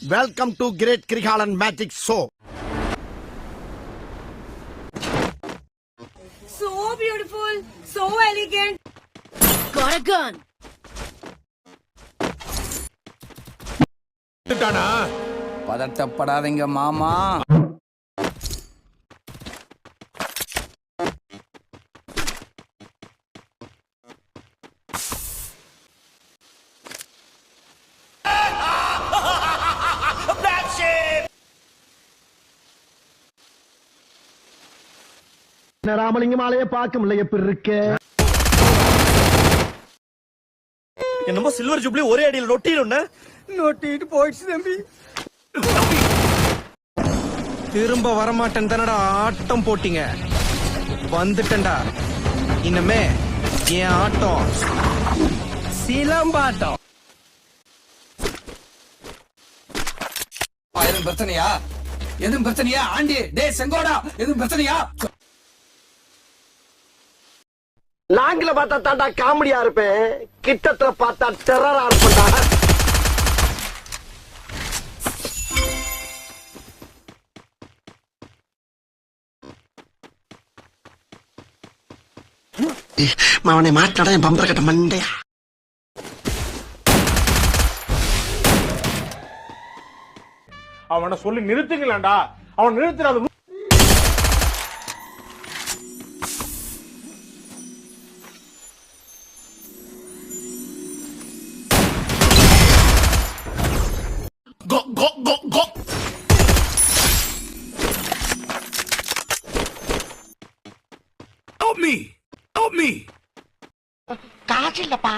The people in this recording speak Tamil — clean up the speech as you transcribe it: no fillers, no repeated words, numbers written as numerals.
Welcome to Great Krigalan Magic Show. So beautiful, so elegant. Got a gun. பதட்டப்படாதீங்க மாமா. ராமலிங்கம் ஆலைய பார்க்க முடியல எப்படி இருக்க? என்னமோ சில்வர் ஜூப்ளி ஒரே அடியில் நொட்டிடும்னா நோட்டிட்டு போயிடுச்சு தம்பி. திரும்ப வரமாட்டேன் தானடா ஆட்டம் போட்டீங்க. வந்துட்டேன்டா. இனிமே என் ஆட்டம் சிலம்பாட்டம். எதுவும் பிரச்சனையா? எதுவும் பிரச்சனையா? ஆண்டி டே செங்கோடா எதுவும் பிரச்சனையா? நாங்கள பார்த்தா தாண்டா காமெடியா இருப்பேன், கிட்டத்துல பார்த்தா டெரரா இருப்பேன்டா. அவனை மாட்டாடா என் பம்பர கட்ட மண்டையா. அவனை சொல்லி நிறுத்துங்களேன்டா. அவன் நிறுத்துறாது. காசு இல்லப்பா.